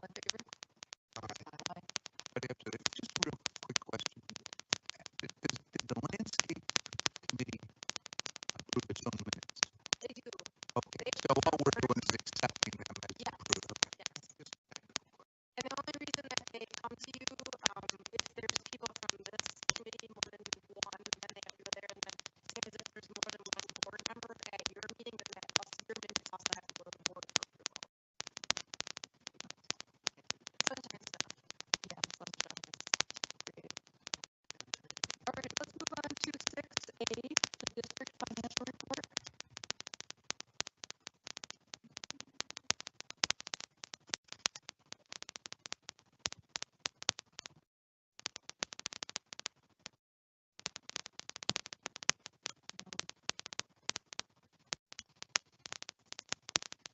in favor? Aye. Aye. But after that, just a real quick question. Did the landscape committee approve its own minutes? They do. Okay, so all we're doing is accepting them as Yes. approved. Okay. Yes. Just technical question. And the only reason that they come to you, if there's people from this committee, more than one, then they have to go there. And then same as if there's more than one board member at your meeting, then that also, your minutes also have to go to the board for approval. Sunshine stuff. Yeah, sunshine. Great. All right, let's move on to 6A, the district financial report.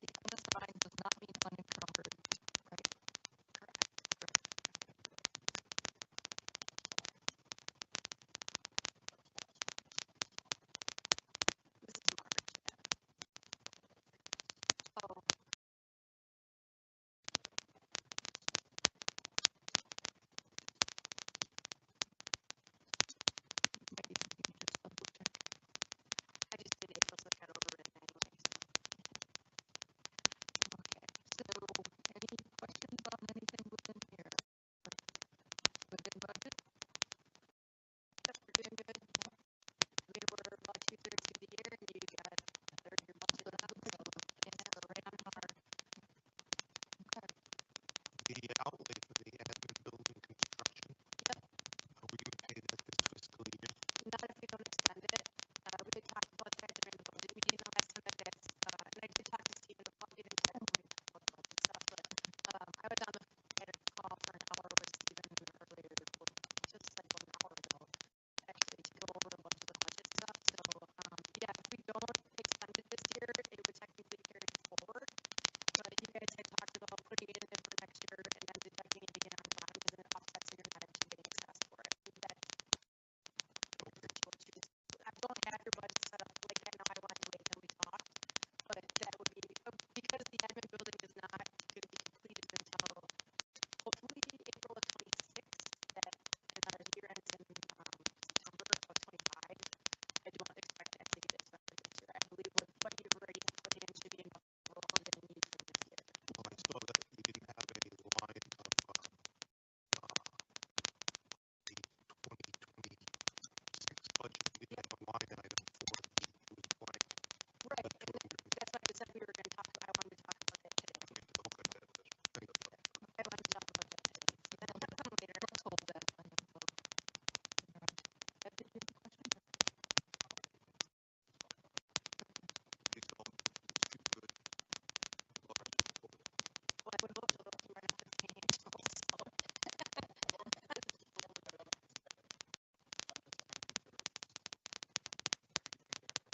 The unassigned does not mean unencumbered, right? Correct. This is March. Oh, Maybe you can just double check. I just did April, so I got over it anyway. Okay, so any questions on anything within here? Within budget? Yep, we're doing good. We were about 2/3 through the year, and you got a third of your budget out, so yeah, we're right on par. Okay. The outlay for the admin building construction, Yep. are we gonna pay that this fiscal year? Not if we don't extend it. We did talk about that during the budget meeting the last time that that's, and I did talk to Stephen about it and talk about budget stuff, but I was on had a call for an hour with Stephen earlier, just like 1 hour ago, actually, to go over a bunch of the budget stuff. So yeah, if we don't extend it this year, it would technically carry forward. But you guys had talked about putting it in for next year and then deducting it again on bond because it offsets so you're not actually getting assessed for it. That I don't have your budget set up like that now. I want to wait till we talk, but that would be because the admin building is not going to be completed until hopefully April of 26. That and our year ends in September of 25. I don't expect that to get expected this year. I believe what you've already put in should be enough for all that you need for this year. Well, I saw that you didn't have a line of, the 2026 budget, you didn't have a line item for it, it was blank. Right, But and that's why I said we were going to talk. I wanted to talk about that today. okay, thank you. I wanted to talk about that today. So then it'll come later. Let's hold that. I have a vote. All right. Did you have a question? It's all too good. Well, I would hope so. If we're not the financials, so.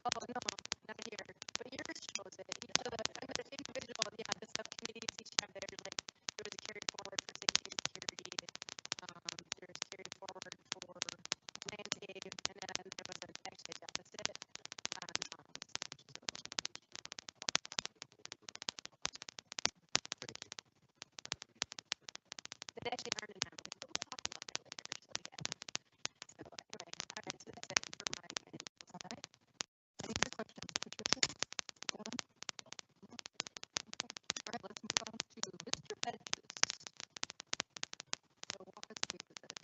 Oh no, not here. But yours shows it. Each of the individual, yeah, the subcommittees each have their like. There was a carry forward for safety and security. There's carry forward for landscape, and then there was actually a deficit on. That actually aren't in numbers, but we'll talk about that later. So yeah. So anyway, all right. So that's it for my. All right. Any other questions, Patricia? Kevin? No? Okay. All right, let's move on to Mr. Hedges. So walk us through this.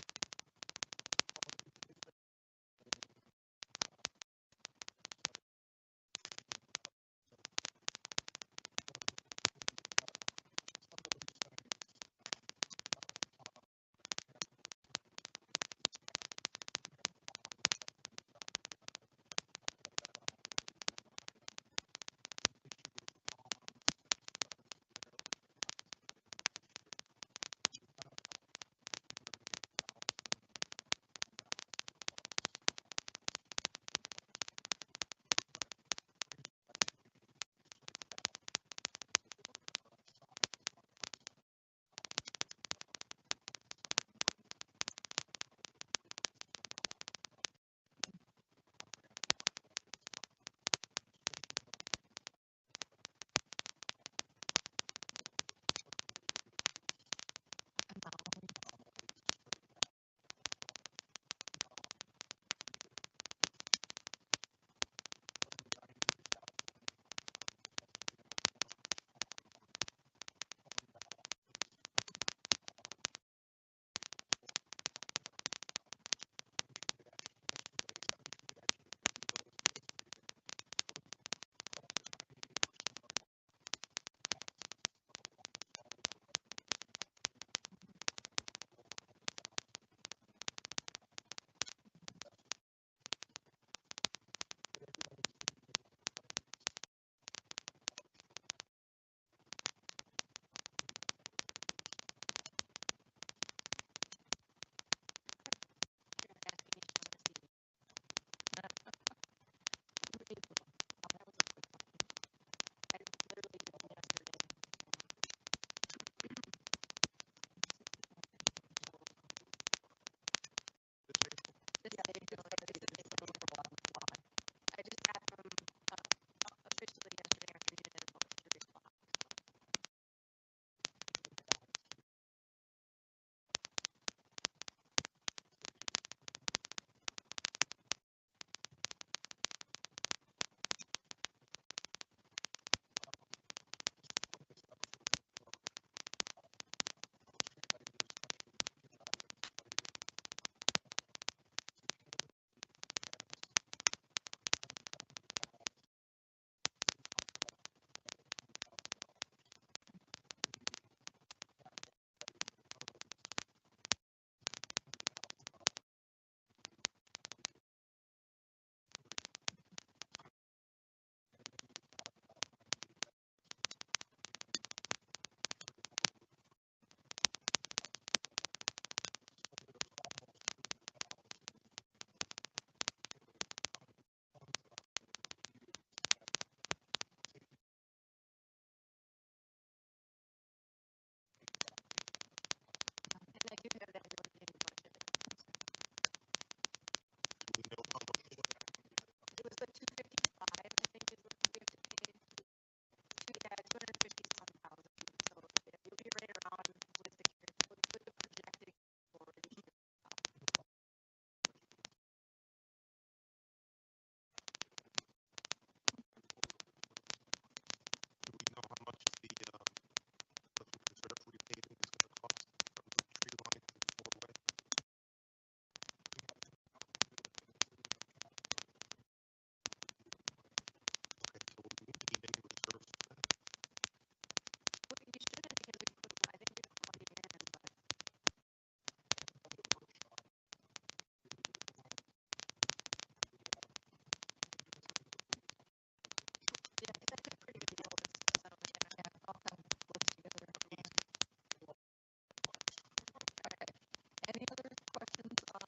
Any other questions on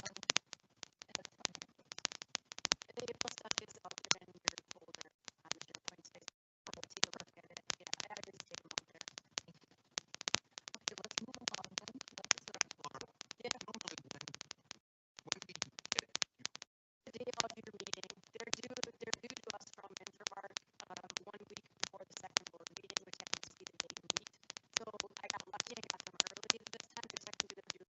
Ed's financials? The April stuff is out there in your folder on the SharePoint space. Take a look at it. Yeah, I just take them out there. Okay, let's move along then. Let's Laura, Yeah. normally when do you get it? The day of your meeting, they're due to us from Infomart 1 week before the second board meeting, which happens to be the day you meet. So I got lucky and got them early this time because I can do the due.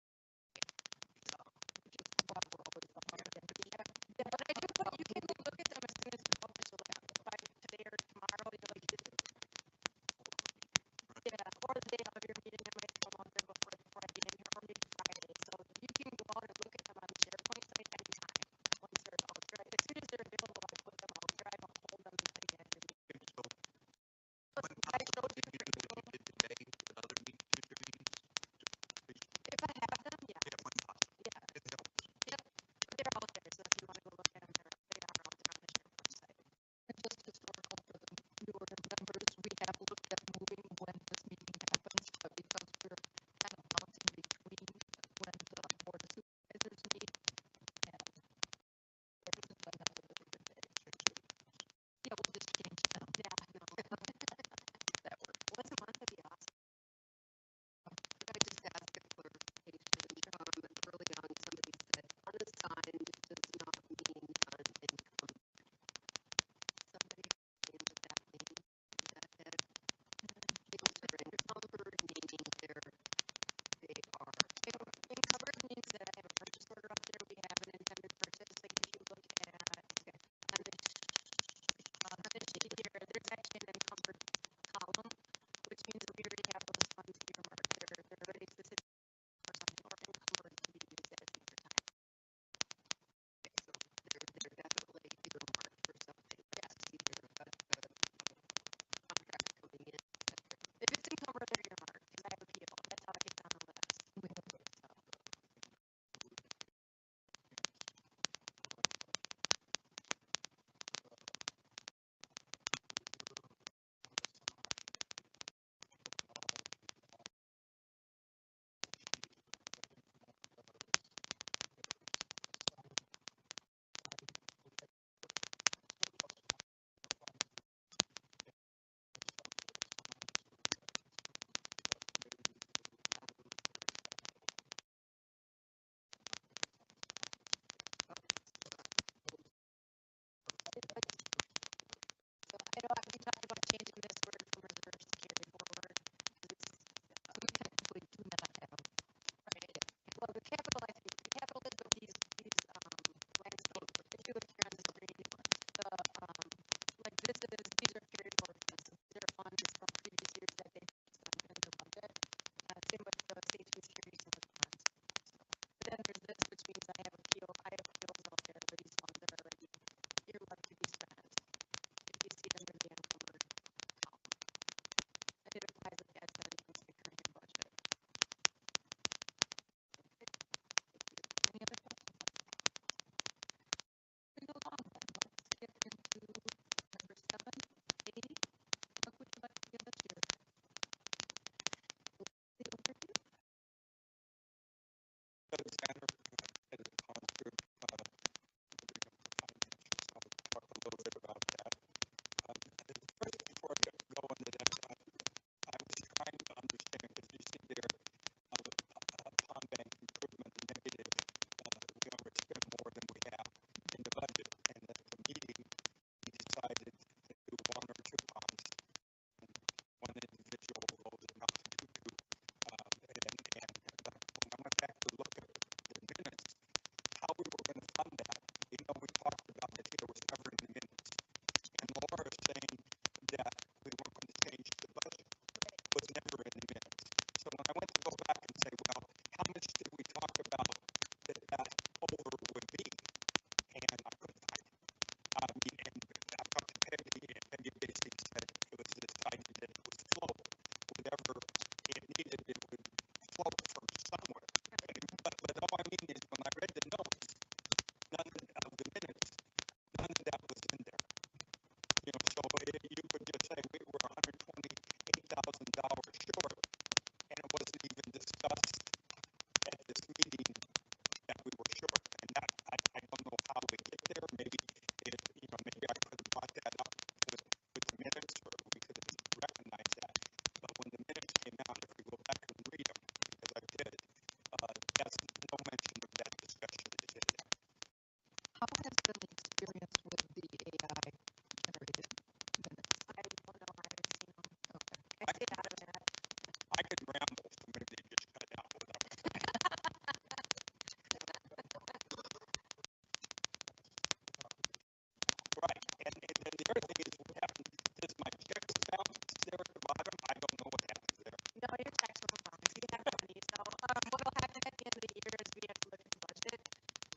No, your tax return fine. You have money. So what will happen at the end of the year is we have to look at the budget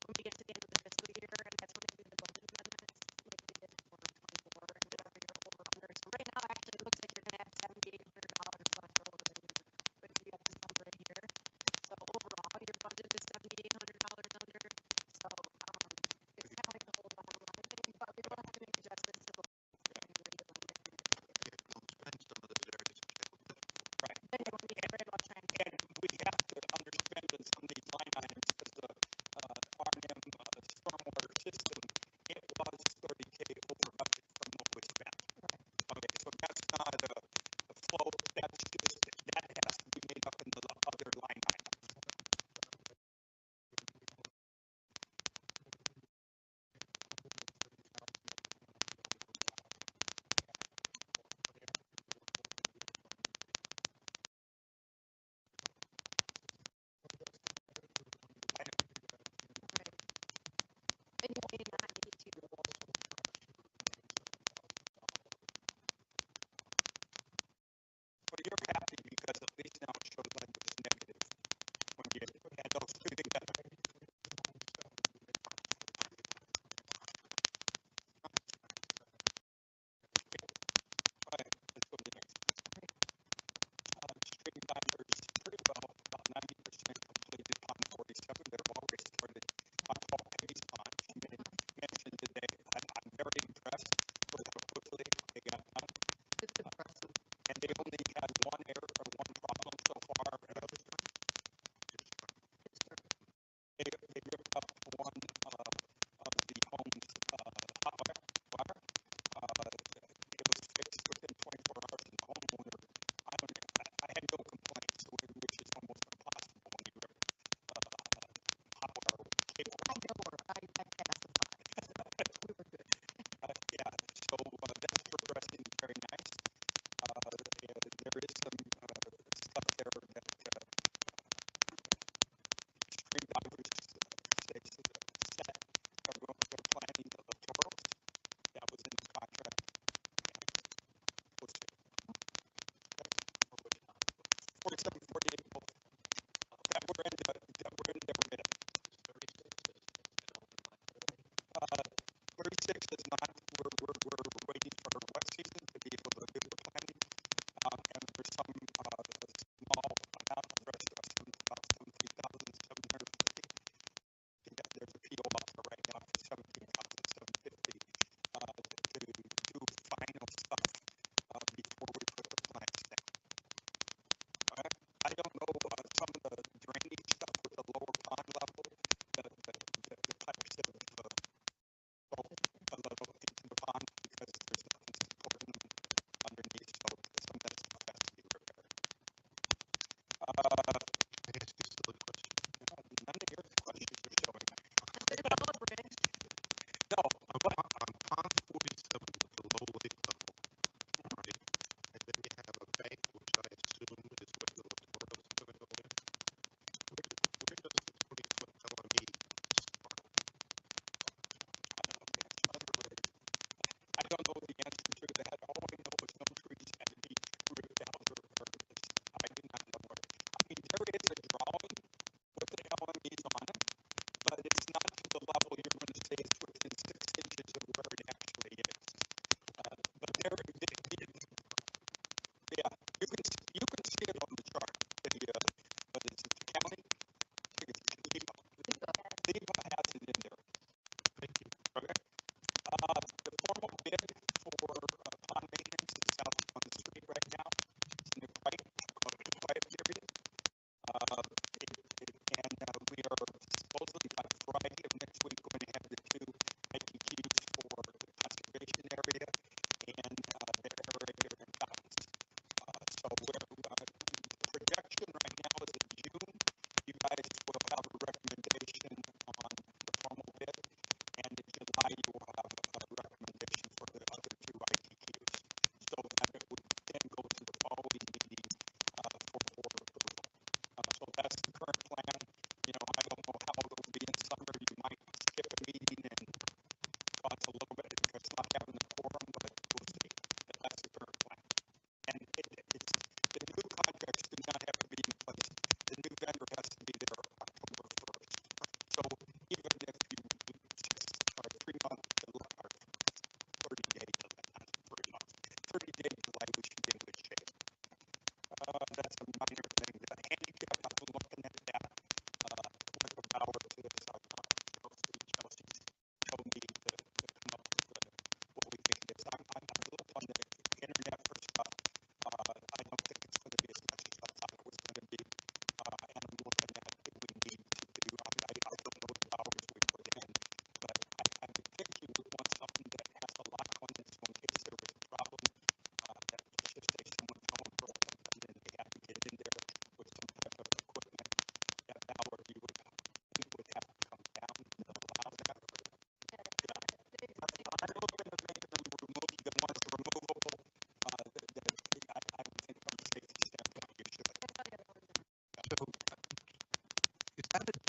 when we get to the end of the fiscal year, and that's when we do the budget amendments, like we did for 24 and whatever you're over under. So right now, actually, it looks like you're gonna have $7,800 left over the year, but you have this number right here. So overall, your budget is $7,800 under. So it's kind of like the whole bottom line thing, but we will have to make adjustments to the Spend some of those areas. Right. then when we get right about trying to And we have to underspend in some of these line items because the R&M stormwater system, it was 30K over budget from what we spent. Okay, so that's not a flow, that's just, that has to be made up in the other line items. and you may not need to. But you're happy because at least now it shows like it's negative when you add those two together. Right, let's go to the next. Stream divers pretty well, about 90% completed on 47. They're already started on Paul Peggy's pond. She mentioned today, I'm very impressed with how quickly they got done. It's impressive. And they only had one error or one problem so far. They ripped up one of the home's hot wire. It was fixed within 24 hours, and the homeowner, I had no complaints, which is almost impossible when you rip hot wire cable. I know her. I passed the fine. We were good. Yeah, so that's progressing very nice. There is some stuff there that stream divers say set they're planning the littorals. That was in the contract. We'll see. 47, 48 both. That were in their bid. 36 is not, we're waiting for wet season to be able to do the planning. And there's some small amount of rest of us, about 17,750. Yeah, there's a PO offer right now for 17,750 to do final stuff before we put the plants down. I don't know some of the drainage stuff with the lower pond level, the pipes have broke a little into the pond because there's nothing supporting them underneath, so some of that stuff has to be repaired. I ask you a silly question. None of your questions are showing up. It's all a bridge. No, On pond 47 with the low lake level, right? And then you have a bank, which I assume is where the littorals are going to go in. Where does the 20-foot LME start? I don't know the answer to that. All I know is no trees had to be ripped out or I do not know where. I mean, there is a drawing with the LMEs on it, but it's not to the level you're going to say it's within 6 inches of where it actually is. But there, yeah, you can see it on the chart. But it's the county. I think it's Leva has it in there. Thank you. Okay. The formal bid for pond maintenance is out on the street right now. It's in the quiet period. And we are supposedly by Friday of next week going to have the two ITQs for the conservation area and the area here in Fountains. So the projection right now is in June. You guys will have a recommendation on the formal bid, and in July you will have a recommendation for the other two ITQs. So that it would then go to the following meeting for board approval. So that's the current plan. I don't know how it'll be in summer. You might skip a meeting and cause a little bit because not having a quorum, but we'll see. But that's the current plan. And it's the new contract's been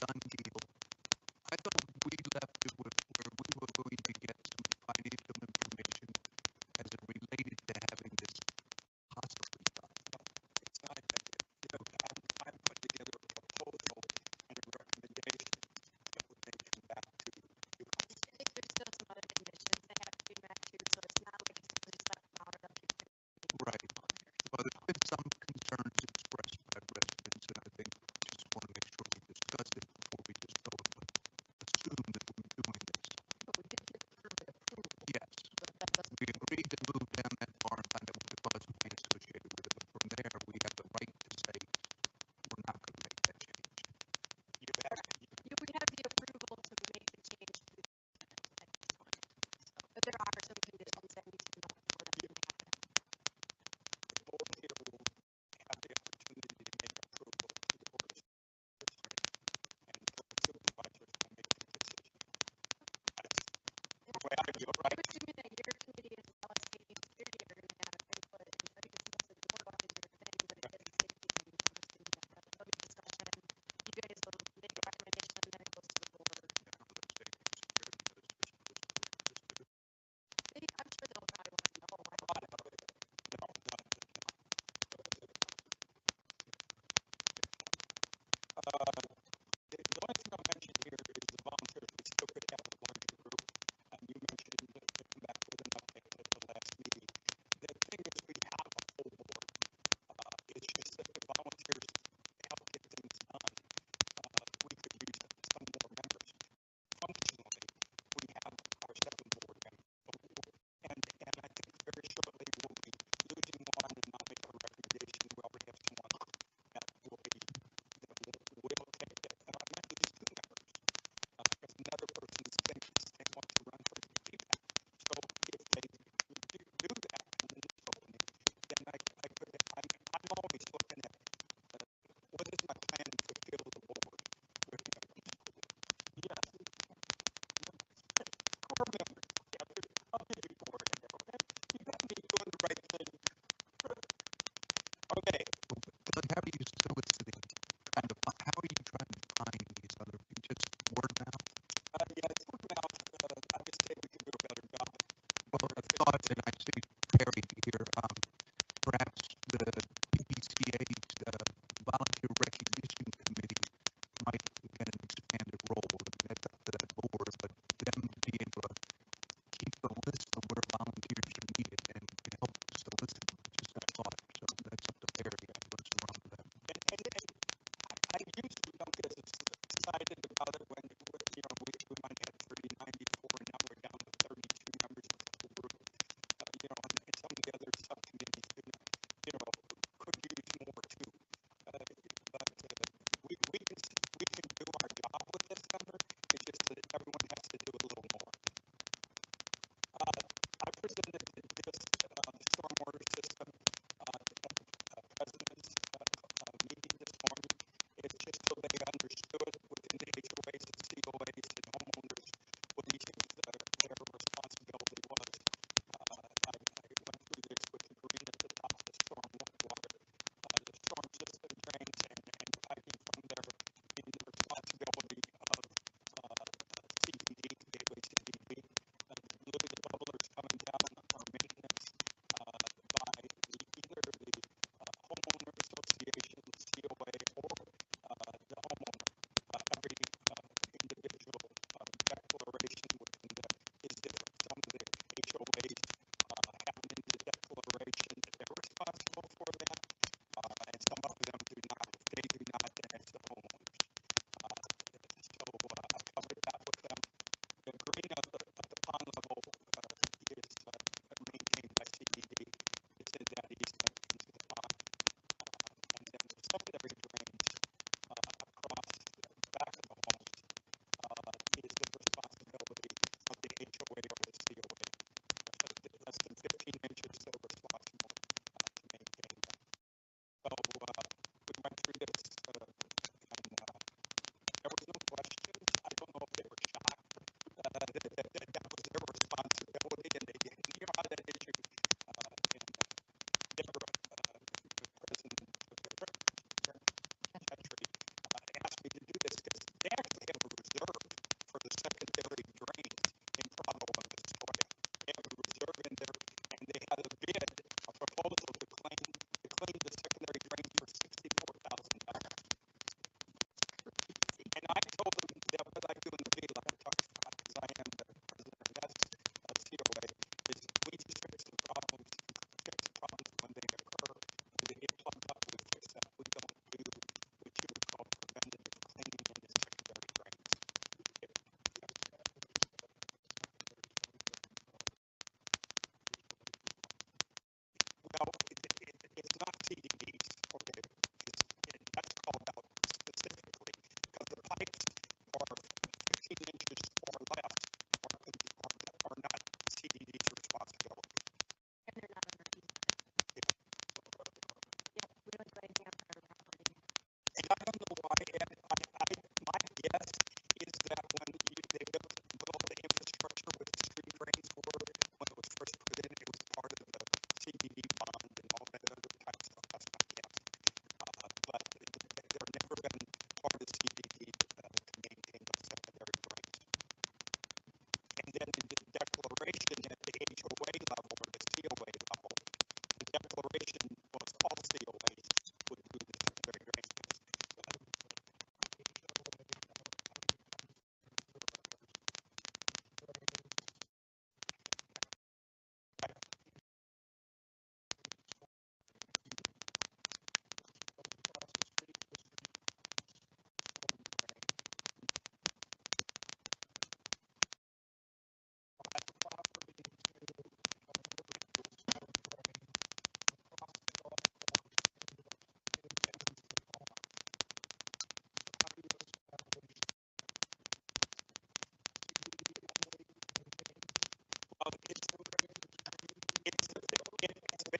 done deal. I thought we left it with where we were going to get some financial information as it related to having this possibly done. It's not that, I'm put together a proposal and a recommendation that would then come back to you guys. I think there's still some other conditions that have to be met too, so it's not like it's just left out of the Right. Well, there's been some concerns expressed by residents, and I think just want to make sure we discuss it before we just go and assume that we're doing this. But we did get permit approval, Yes, but that doesn't, we agreed to move down that far and find out what the cost would be associated with it. But from there, we have the right to say we're not going to make that change. You have, we have the approval to make the change to the at this point. So, but there are some conditions that need to be met before that can happen. the board here will have the opportunity to make approval to the board of supervisors, and the board of supervisors will make the decision. That's the way I do it, I'm right? assuming that your committee as well as safety and security are going to have input, and I think it's mostly the board watches your thing, but if it's safety, then I'm assuming that there'll be discussion. You guys will make a recommendation, and then it goes to the board. I'm sure they'll probably want to know. I don't know. No, not. The only thing I'll mention here is the volunteers. We still could have a larger group. You mentioned that to come back with an update at the last meeting. The thing is, we have a full board. It's just that the volunteers help get things done. We could use some more members. Functionally, we have our 7 board members. And I think very shortly we'll be losing one and I'll make a recommendation. We already have someone that will take it. And I might lose 2 members. Because another person thinks they want to run for the PPAC. So if they do that and then it's opening, then I'm always looking at what is my plan to fill the board with members. Yes. Core members. Yeah, I'll give you 4 in there, okay? You got me doing the right thing. Okay. Doug, how are you soliciting? How are you trying to find these other just word mouth? Yeah, it's word mouth. I would say we could do a better job. Well, I thought, and I see Perry here, perhaps the PPCA's Volunteer Recognition Committee might get an expanded role. I mean, that's up to that board, but them to be able to keep the list of where volunteers are needed and help solicit them, just a thought. So that's up to Perry. Let's run with that. And I usually don't get as excited about it when we might have 30, 94, and now we're down to 32 members of the group. And some of the other subcommittees, could use more too. But we can do our job with this number. It's just that everyone has to do a little more. I presented this stormwater system president's meeting this morning. It's just so they understood within the HOAs, it's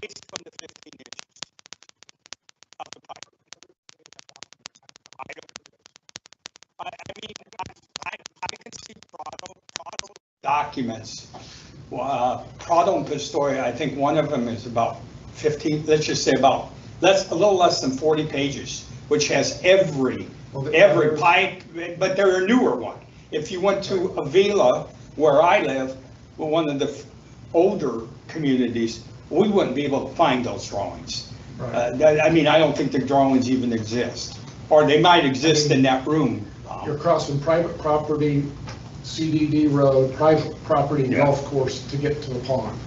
spaced from the 15 inches of the pipe. I can see Prado documents. Prado and Pistoia, I think one of them is about 15, let's just say a little less than 40 pages, which has every pipe, but they're a newer one. If you went to Avila, where I live, one of the older communities, we wouldn't be able to find those drawings. Right. I mean, I don't think the drawings even exist, or they might exist in that room. You're crossing private property, CDD road, private property golf course to get to the pond.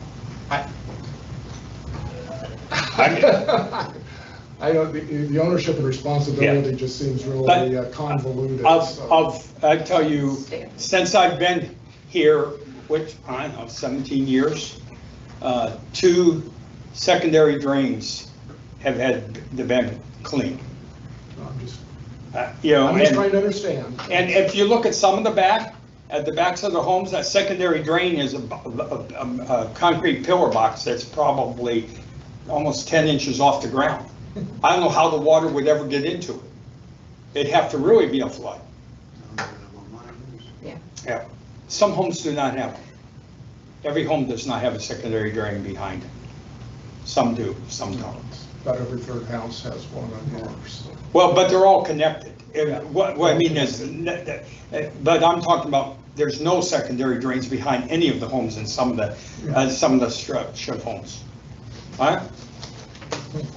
I don't, the ownership and responsibility just seems really convoluted. I tell you, since I've been here, which, I don't know, 17 years, 2 secondary drains have been cleaned. I'm just trying to understand. And if you look at some of at the backs of the homes, that secondary drain is a concrete pillar box that's probably almost 10 inches off the ground. I don't know how the water would ever get into it. It'd have to really be a flood. Yeah. Some homes do not have. Every home does not have a secondary drain behind it. Some do, some don't. About every third house has one on yours. Well, but they're all connected. What I mean is, but I'm talking about, there's no secondary drains behind any of the homes in some of the stretch of homes. All right?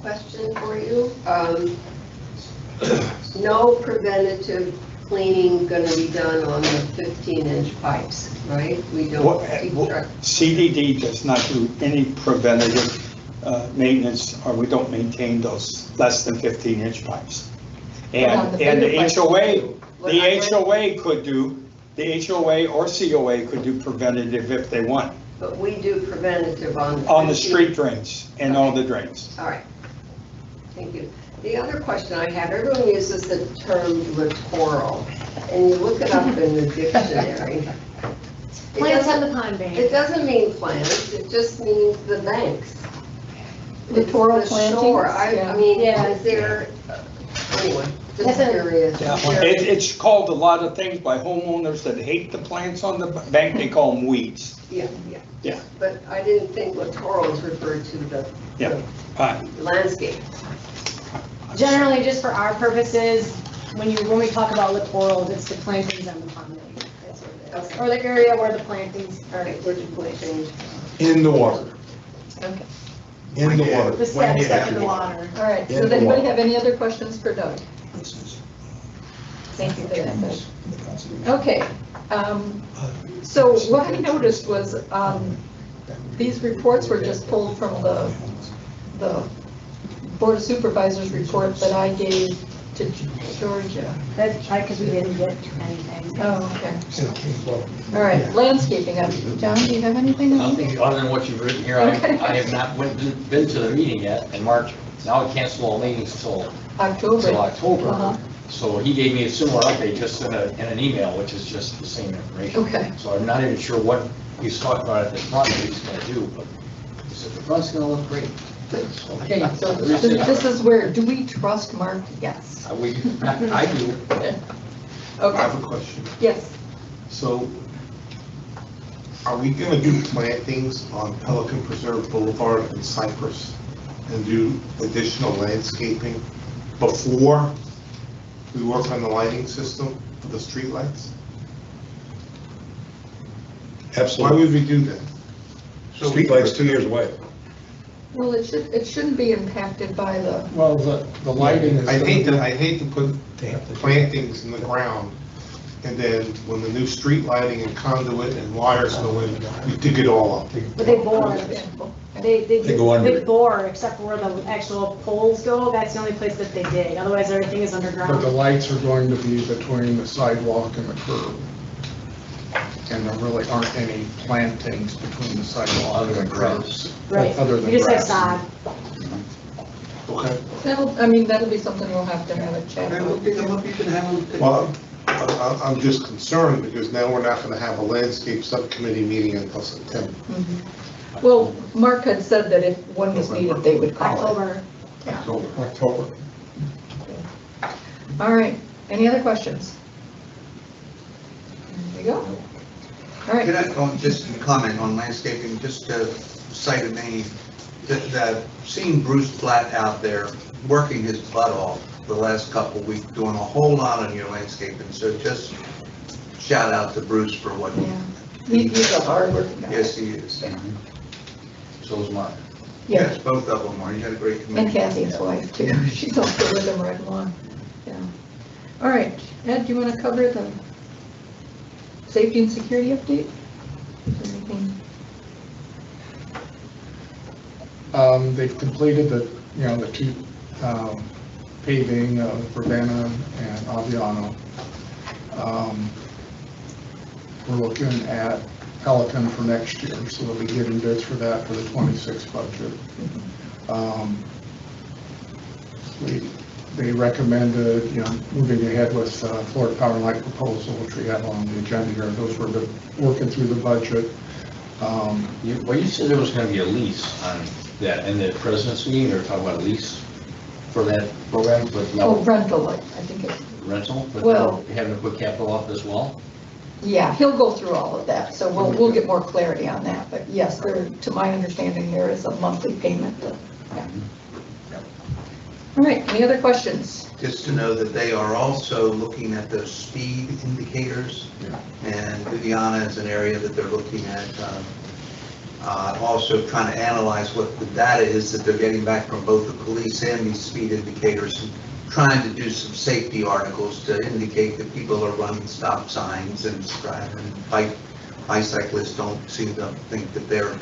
Question for you. No preventative cleaning going to be done on the 15-inch pipes, right? We don't keep track. CDD does not do any preventative maintenance, or we don't maintain those less than 15-inch pipes. And the HOA could do, the HOA or COA could do preventative if they want. But we do preventative on the street drains and all the drains. All right. Thank you. The other question I have, everyone uses the term littoral, and you look it up in the dictionary. Plants on the pond bank. It doesn't mean plants, it just means the banks. Littoral the plantings? Shore. I mean, Yeah. is there, anyway, just curious. It's called a lot of things by homeowners that hate the plants on the bank, they call them weeds. Yeah. But I didn't think littoral was referred to the landscape. Generally, just for our purposes, when we talk about littorals, it's the plantings on the pond bank. That's what it is. Or the area where the plantings are. Where the plantings. In the water. Okay. In the water. The steps stuck in the water. All right. So does anybody have any other questions for Doug? Thank you for that, Doug. Okay. So what I noticed was these reports were just pulled from the Board of Supervisors report that I gave to Georgia. That's because we didn't get anything. Oh, okay. All right, landscaping. John, do you have anything? Nothing other than what you've written here. Okay. I have not been to the meeting yet in March. Now I cancel all meetings until October. Uh-huh. So he gave me a similar update just in an email, which is just the same information. Okay. So I'm not even sure what he's talking about at the front that he's going to do, but he said the front's going to look great. Okay, so this is where, do we trust Mark? Yes. I do. I Okay, have a question. yes. So, are we gonna do plantings on Pelican Preserve Boulevard and Cypress and do additional landscaping before we work on the lighting system for the streetlights? Why Absolutely. would we do that? Streetlight's 2 years away. Well, it shouldn't be impacted by the, Well, the lighting is. I hate to put plantings in the ground, and then when the new street lighting and conduit and wires go in, we dig it all up. But they bore. They go under. They bore, except for where the actual poles go. That's the only place that they dig. Otherwise, everything is But the underground. lights are going to be between the sidewalk and the curb. And there really aren't any plantings between the sidewalk and the curbs. Right. Other than You just have grass. sod. Okay. that'll be something we'll have to have a chat about. Well, I'm just concerned because now we're not gonna have a landscape subcommittee meeting until September. Well, Mark had said that if one was needed, they would call it. October. Yeah. October. All right, any other questions? There you go. All right. Can I just comment on landscaping, just to cite a name, that seeing Bruce Blatt out there working his butt off the last couple of weeks, doing a whole lot on your landscaping, so just shout out to Bruce for what he. Yeah, he's a hard working guy. Yes, he is. So is Mark. Yeah, Yes, both of them are. You had a great committee. and Kathy, his wife, too. She's also with him right along. Yeah. All right, Ed, do you want to cover the safety and security update? Is there anything? They've completed the two paving of Ravenna and Aviano. We're looking at Pelican for next year, so they'll be getting bids for that for the 26 budget. They recommended, moving ahead with Florida Power and Light proposal, which we have on the agenda here. Those were working through the budget. You said there was going to be a lease on that in the president's meeting, or talking about a lease for that program, but Oh, no rental, I think it's, rental, but Well- they're having to put capital up as well? yeah, he'll go through all of that, so we'll get more clarity on that, but yes, there, to my understanding, there is a monthly payment. Yeah. All right, any other questions? Just to know that they are also looking at those speed indicators, and Viviana is an area that they're looking at, also trying to analyze what the data is that they're getting back from both the police and these speed indicators, and trying to do some safety articles to indicate that people are running stop signs and driving. Bicyclists don't seem to think that they're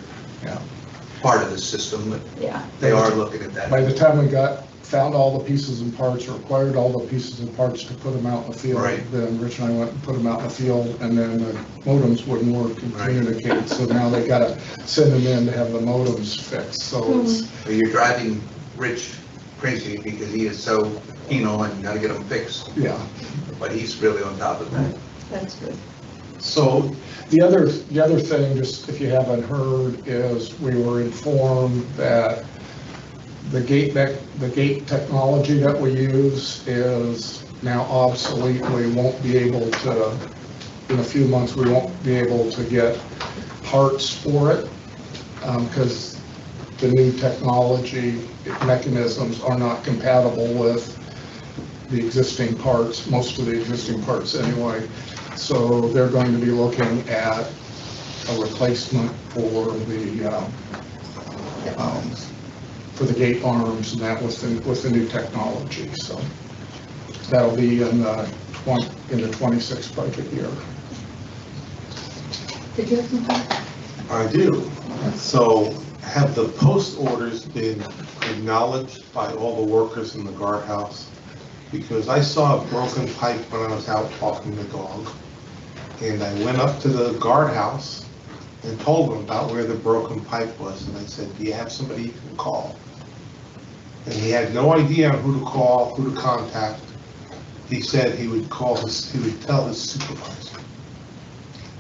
part of the system, but Yeah. they are looking at that. By the time we found all the pieces and parts, or acquired all the pieces and parts to put them out in the field, Right. then Rich and I went and put them out in the field, and then the modems wouldn't work and Right. communicate, so now they gotta send them in to have the modems fixed, so it's, So you're driving Rich crazy because he is so keen on, you gotta get them fixed, yeah. but he's really on top of that. That's good. So the other thing, just if you haven't heard, is we were informed that the gate technology that we use is now obsolete. We won't be able to, in a few months, we won't be able to get parts for it because the new technology mechanisms are not compatible with the existing parts, most of the existing parts anyway. So they're going to be looking at a replacement for the gate arms and that with the new technology. So that'll be in the 26 budget year. Did you have something? I do. So have the post orders been acknowledged by all the workers in the guardhouse? Because I saw a broken pipe when I was out walking the dog. And I went up to the guardhouse and told them about where the broken pipe was. And I said, do you have somebody you can call? And he had no idea who to call, who to contact. He said he would tell his supervisor.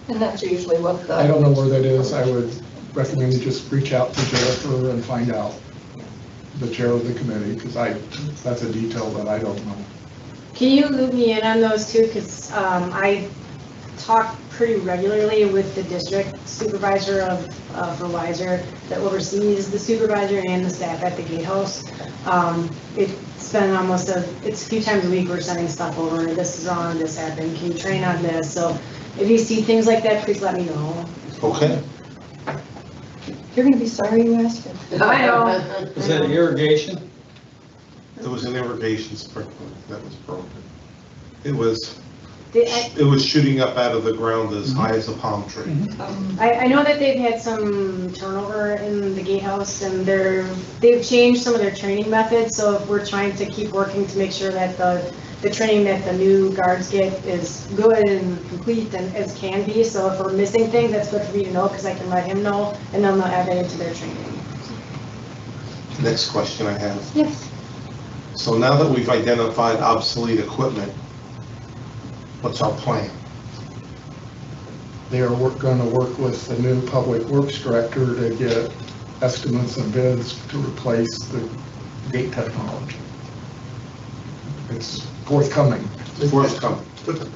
And that's usually what the. I don't know where that is. I would recommend you just reach out to Jennifer and find out, the chair of the committee, because that's a detail that I don't know. Can you loop me in on those two? Because I talk pretty regularly with the district supervisor of Verizon that oversees the supervisor and the staff at the gatehouse. It's been it's a few times a week we're sending stuff over. This is on, this happened. Can you train on this? So if you see things like that, please let me know. Okay. You're gonna be sorry you asked it. I know. Is that irrigation? There was an irrigation sprinkler that was broken. It was I shooting up out of the ground as high as a palm tree. I know that they've had some turnover in the gatehouse and they've changed some of their training methods. So if we're trying to keep working to make sure that the training that the new guards get is good and complete and as can be. So if we're missing things, that's good for me to know because I can let him know and then they'll add it into their training. Next question I have. Yes. So now that we've identified obsolete equipment, what's our plan? they are gonna work with the new public works director to get estimates and bids to replace the gate technology. It's forthcoming. Forthcoming. Put the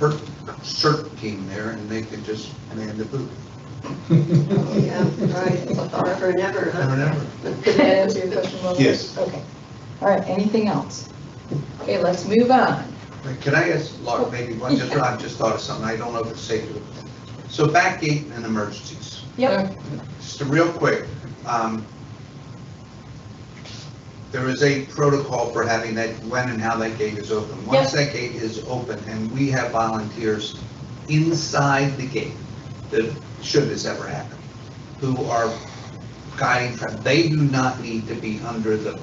CERT team there and they could just man the booth. Yeah, right, forever and ever, huh? Never, never. Did that answer your question, Will? Yes. Okay. All right, anything else? Okay, let's move on. Wait, can I ask Laura maybe one, I've just thought of something, I don't know if it's safe to. So back gate and emergencies, Yep. just a real quick, there is a protocol for having that, when and how that gate is open. Once that gate is open and we have volunteers inside the gate, that should this ever happen, who are guiding traffic, they do not need to be under the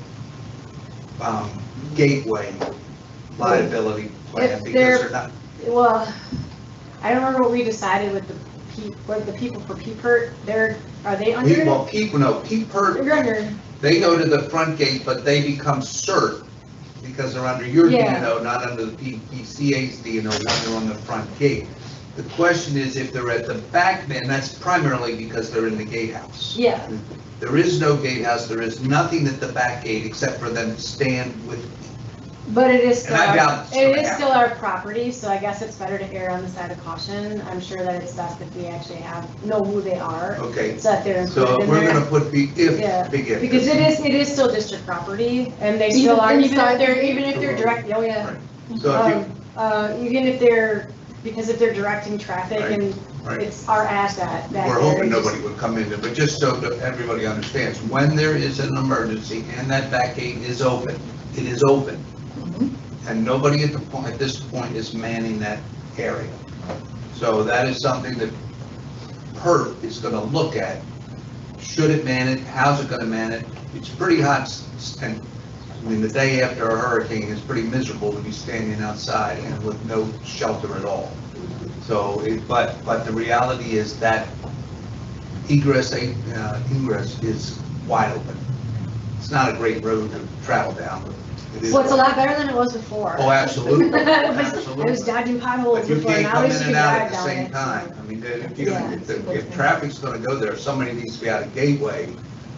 gateway liability plan If because they're- they're not. Well, I don't remember what we decided with the people for PPERT, are they under it? Well, PPERT, They're under, they go to the front gate, but they become CERT because they're under your Yeah. DNO, not under the PPCA's DNO when they're on the front gate. The question is if they're at the back, and that's primarily because they're in the gatehouse. yeah, There is no gatehouse, there is nothing at the back gate except for them to stand with, but it is still, And I doubt it's gonna happen. our property, so I guess it's better to err on the side of caution. I'm sure that it's best if we actually know who they are, okay. so that they're So included in we're there. gonna put big if, Yeah, big if. Because it is still district property, and they still Even are, inside even if they're direct, oh yeah. Right. So if you, Even if they're, because if they're directing traffic Right, and right. it's our asset. We're hoping nobody would come in there, but just so that everybody understands, when there is an emergency and that back gate is open, it is open. And nobody at this point is manning that area. So that is something that PERT is gonna look at. Should it man it? How's it gonna man it? It's pretty hot, and I mean, the day after a hurricane is pretty miserable to be standing outside and with no shelter at all. So, but the reality is that ingress is wide open. It's not a great road to travel down, but it is. Well, it's a lot better than it was before. Oh, absolutely, I was absolutely. dodging potholes But you before, can't now come at in least you and can out drive at the down same it. time. I mean, Yeah. if traffic's gonna go there, somebody needs to be out of Gateway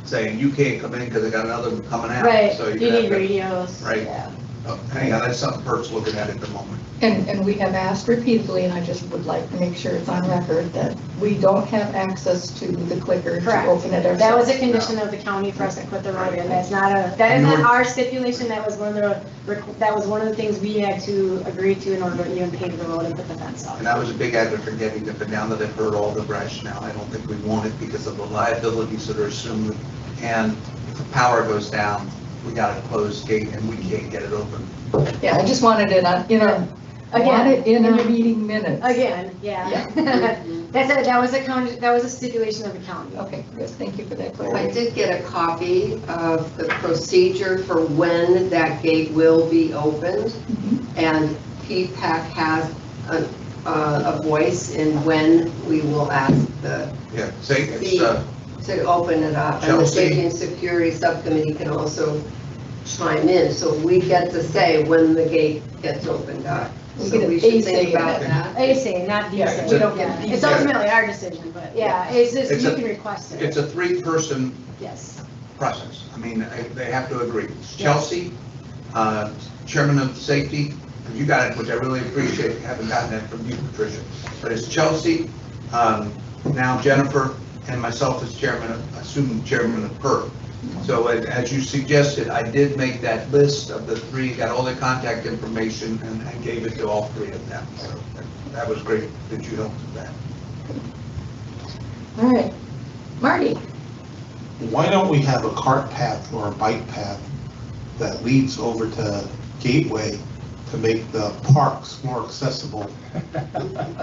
saying you can't come in because I got another one coming out. Right, So you you have need to- radios. Right. Yeah. Oh, hang on, that's something PERT's looking at the moment. And we have asked repeatedly, and I just would like to make sure it's on record, that we don't have access to the clicker to Correct. open it ourselves. That was a condition of the county for us to put the road in. That is not our stipulation. That was one of the things we had to agree to in order to even pave the road and put the fence up. And I was a big advocate for getting it, but now that I've heard all the rationale, I don't think we want it because of the liabilities that are assumed. And if the power goes down, we got a closed gate and we can't get it open. Yeah, I just wanted it in our meeting minutes. Again, yeah. That was a stipulation of the county. Okay, good, thank you for that I clarity. did get a copy of the procedure for when that gate will be opened, and PPAC has a voice in when we will ask the, Yeah, say, it's, to open it up. And the Chelsea. Safety and Security Subcommittee can also chime in, so we get to say when the gate gets opened up. We So get we a should say think in about it. that. A say, not B Yeah, say. we don't get Yeah. B It's say. ultimately our decision, but yeah, it's just, It's you a- can request it. it's a three-person Yes. process. I mean, they have to agree. It's Chelsea, Chairman of Safety, and you got it, which I really appreciate, haven't gotten that from you, Patricia. But it's Chelsea, now Jennifer, and myself as chairman, assuming chairman of PERT. So as you suggested, I did make that list of the three, got all their contact information, and I gave it to all three of them. So that was great that you helped with that. All right, Marty, Why don't we have a cart path or a bike path that leads over to Gateway to make the parks more accessible?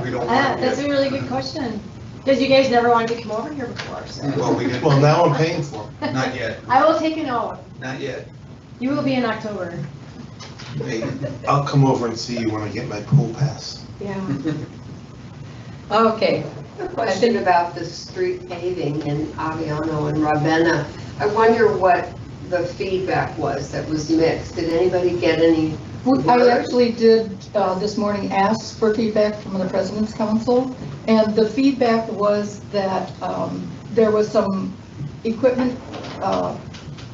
We don't want That's to a really good question, because you guys never wanted to come over here before, so. well, we didn't, Well, now I'm paying for it. not yet, I will take a note. not yet. You will be in October. Hey, I'll come over and see you when I get my pool pass. yeah. Okay, A question about the street paving in Aviano and Ravenna. I wonder what the feedback was that was mixed. Did anybody get any I actually did this morning ask for feedback from the President's Council, and the feedback was that there was some equipment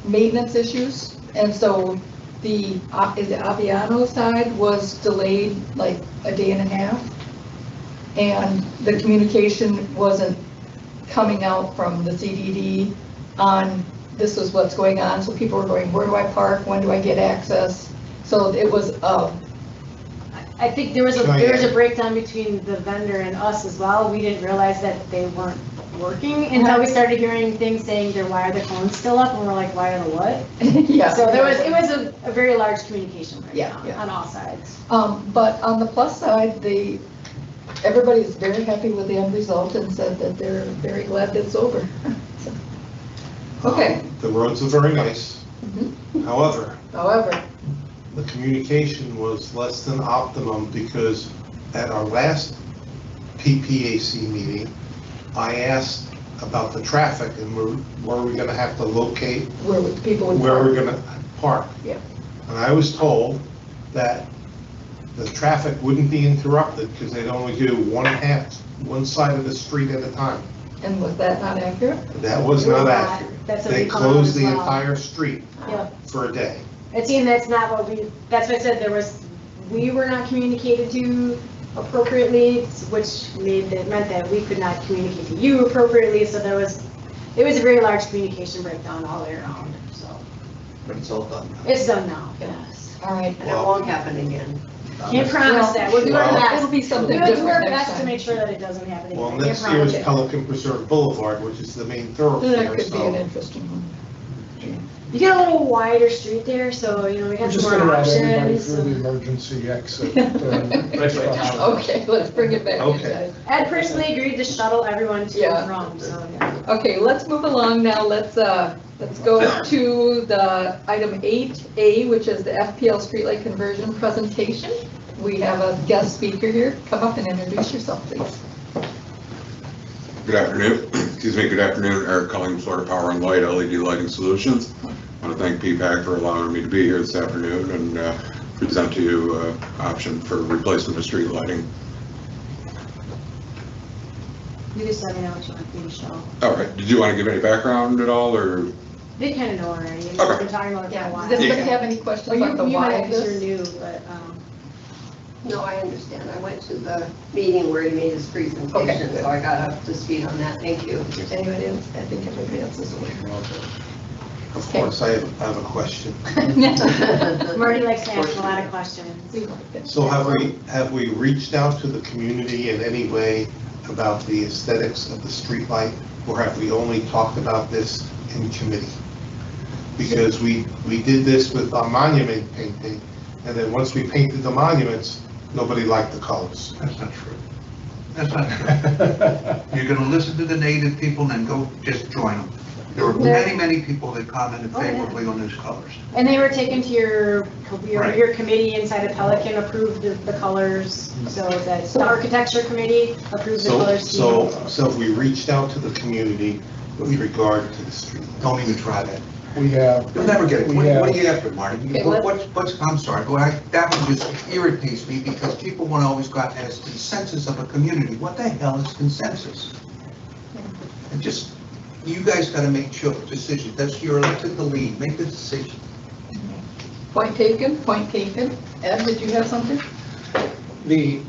maintenance issues, and so the Aviano side was delayed like a day and a half, and the communication wasn't coming out from the CDD on this is what's going on, so people were going, where do I park, when do I get access? So it was, I think there was a breakdown between the vendor and us as well. We didn't realize that they weren't working until we started hearing things saying why are the phones still up, and we're like, why are the what? yeah. So it was a very large communication breakdown on all sides. But on the plus side, everybody's very happy with the end result and said that they're very glad that it's over. So, okay. The roads are very nice. However, the communication was less than optimum because at our last PPAC meeting, I asked about the traffic and where we're going to have to locate where people would where park. we're going to park. Yeah. And I was told that the traffic wouldn't be interrupted because they'd only do one side of the street at a time. And was that not accurate? That was not accurate. That's what They we found closed as the well. entire street Yeah. for a day. It seemed that's not what that's what I said, we were not communicated to appropriately, which meant that we could not communicate to you appropriately, so it was a very large communication breakdown all the way around, so. But it's all done now. It's done now, yes. All right. And it won't happen again. Can't promise that, we'll do our Well, best. It'll be something We'll do different our next best to time. make sure that it doesn't happen again. Well, Can't next year promise is it. Pelican Preserve Boulevard, which is the main That thoroughfare, could be an so. interesting one. You get a little wider street there, so, we We're got just some gonna more ride everybody options. through the emergency exit. Okay, let's bring it back. Okay. guys. Ed personally agreed to shuttle everyone to Yeah. and from, so, yeah. Okay, let's move along now. Let's go to the item 8A, which is the FPL streetlight conversion presentation. We have a guest speaker here. Come up and introduce yourself, please. Good afternoon. Good afternoon. Eric Culling, Florida Power and Light LED Lighting Solutions. I want to thank PPAC for allowing me to be here this afternoon and present to you option for replacement of street lighting. You just let me know what you want me to show. All right. Did you want to give any background at all, or? They kind of know already. We've Okay. been talking about it for a Yeah, while. does anybody have any questions Well, on the you why might of have, because this? you're new, but, No, I understand. I went to the meeting where he made his presentation, Okay. so I got up to speed on that. Thank you. Anybody else? I think everybody else is aware. Of course, I have a question. Marty likes to ask a lot of questions. So have we reached out to the community in any way about the aesthetics of the streetlight, or have we only talked about this in committee? Because we did this with our monument painting, and then once we painted the monuments, nobody liked the colors. That's not true. That's not true. You're gonna listen to the native people and then go just join them. There were many, many people that commented favorably on those colors. And they were taken to your Right. committee inside of Pelican, approved the colors, so that the architecture committee approved the colors. So have we reached out to the community with regard to the street? Don't even try that. We have. You'll never get it. We What have- do you have to, Marty? Okay, I'm sorry, that one just irritates me because people want to always go out and ask consensus of a community. What the hell is consensus? And just, you guys got to make sure decisions. That's your elected to lead. Make the decision. Point taken, point taken. Ed, did you have something? The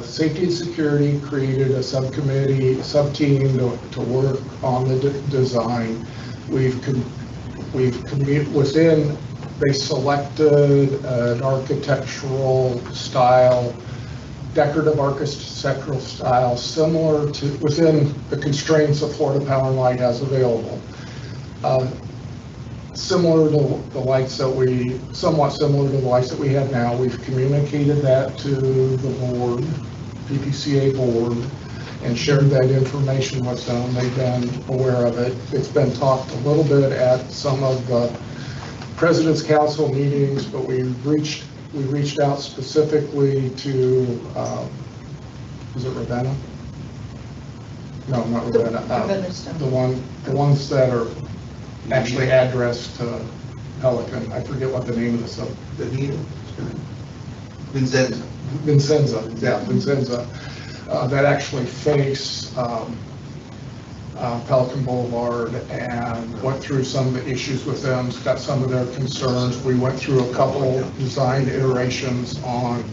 safety and security created a sub-team to work on the design. They selected an architectural style, decorative architectural style, similar to, within the constraints of Florida Power and Light has available. Similar to the lights that somewhat similar to the lights that we have now. We've communicated that to the board, PPCA board, and shared that information with them. They've been aware of it. It's been talked a little bit at some of the President's Council meetings, but we reached out specifically to, is it Ravenna? No, not Ravenna. The ones that are actually addressed to Pelican, I forget what the name of the sub, Vincenzo. Vincenza, that actually face Pelican Boulevard, and went through some of the issues with them, got some of their concerns. We went through a couple design iterations on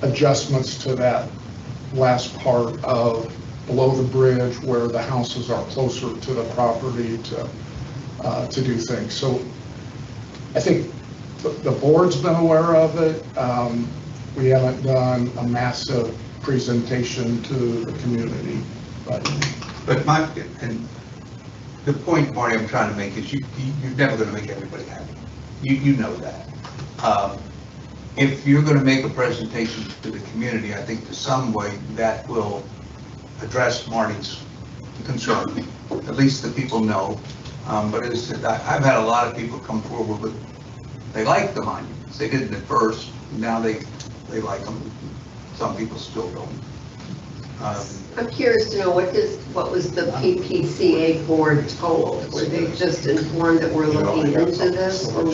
adjustments to that last part of below the bridge where the houses are closer to the property to do things. So I think the board's been aware of it. We haven't done a massive presentation to the community, but And the point, Marty, I'm trying to make is you're never going to make everybody happy. You know that. If you're going to make a presentation to the community, I think to some way that will address Marty's concern. At least the people know. But as I said, I've had a lot of people come forward with, they like the monuments. They didn't at first. Now they like them. Some people still don't. I'm curious to know, what was the PPCA board told? Were they just informed that we're looking into this, or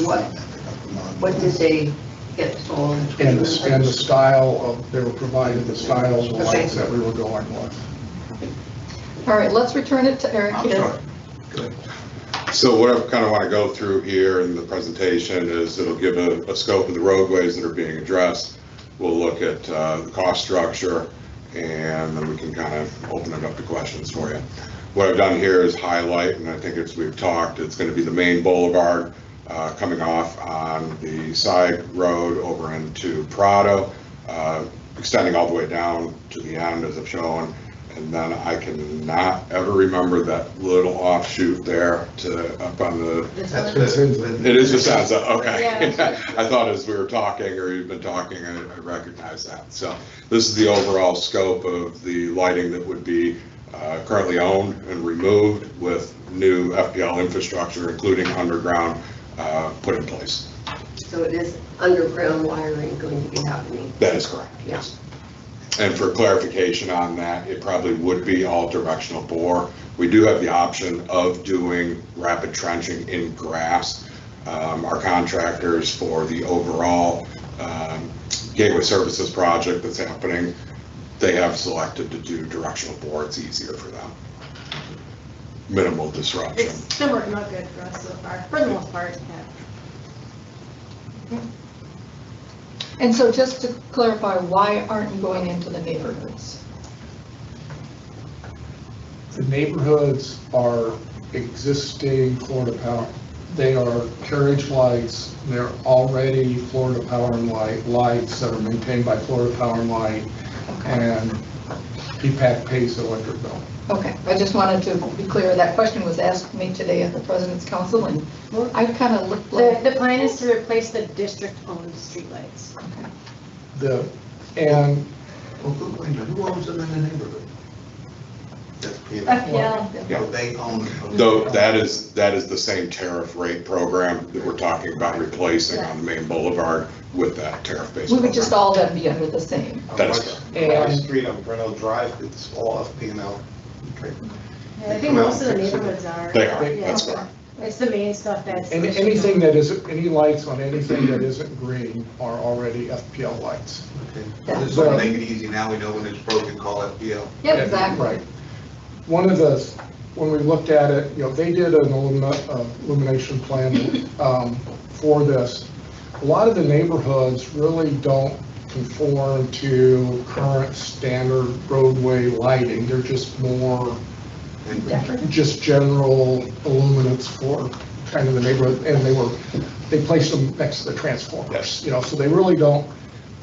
what did they get told? and the style of, they were provided the style of the lights that we were going with. All right, let's return it to Eric I'm here. sorry. Good. So what I kind of want to go through here in the presentation is it'll give a scope of the roadways that are being addressed. We'll look at the cost structure, and then we can kind of open it up to questions for you. What I've done here is highlight, and I think as we've talked, it's going to be the main boulevard coming off on the side road over into Prado, extending all the way down to the end as I've shown. And then I cannot ever remember that little offshoot there to up on the, it is Vincenza, okay. Yeah. I thought as we were talking, or you've been talking, I recognized that. So this is the overall scope of the lighting that would be currently owned and removed with new FPL infrastructure, including underground, put in place. So it is underground wiring going to be happening? That is correct, yes. And for clarification on that, it probably would be all directional bore. We do have the option of doing rapid trenching in grass. Our contractors for the overall Gateway Services project that's happening, they have selected to do directional bore. It's easier for them. Minimal disruption. It's been working out good for us so far, for the most part, yeah. And so just to clarify, why aren't you going into the neighborhoods? The neighborhoods are existing Florida Power. They are carriage lights. They're already Florida Power and Light lights that are maintained by Florida Power and Light, and PPAC pays the electric bill. Okay, I just wanted to be clear, that question was asked me today at the President's Council, and I kind of looked like... The plan is to replace the district-owned streetlights. Okay. And Who owns them in the neighborhood? FPL. So they own. Though that is the same tariff rate program that we're talking about replacing on the main boulevard with that tariff-based We program. would just all then be under the same. That is correct. My street on Breno Drive, it's all FP&L. I think most of the neighborhoods are. They are, Yeah. that's correct. It's the main stuff that's. anything that isn't, any lights on anything that isn't green are already FPL lights. Okay. Yeah. This will make it easy. Now we know when it's broken, call FPL. Yep, exactly. Right. One of the, when we looked at it, they did an illumination plan for this. A lot of the neighborhoods really don't conform to current standard roadway lighting. They're just more, just general illuminants for kind of the neighborhood, and they placed them next to the transformers, so they really don't.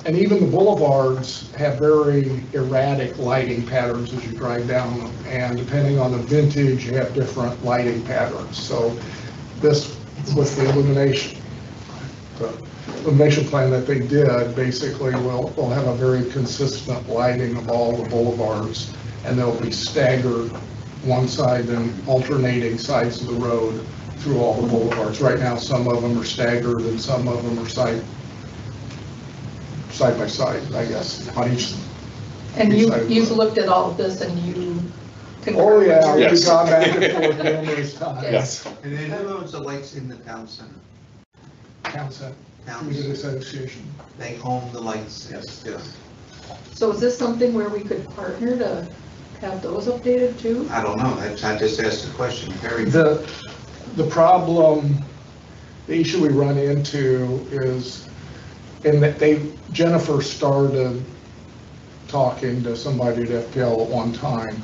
And even the boulevards have very erratic lighting patterns as you drive down them, and depending on the vintage, you have different lighting patterns. So this, with the illumination plan that they did, basically will have a very consistent lighting of all the boulevards, and they'll be staggered one side and alternating sides of the road through all the boulevards. Right now, some of them are staggered and some of them are side by side, I guess, on each. And each side of the you've road. looked at all of this and you concur? Oh, yeah, Yes. we've gone back and forth numerous times. Yes. And then who owns the lights in the town center? Townsend Towns, Community Association. they own the lights, yes. So is this something where we could partner to have those updated too? I don't know, that's, I just asked the question, Harry. The problem, the issue we run into is, in that Jennifer started talking to somebody at FPL at one time.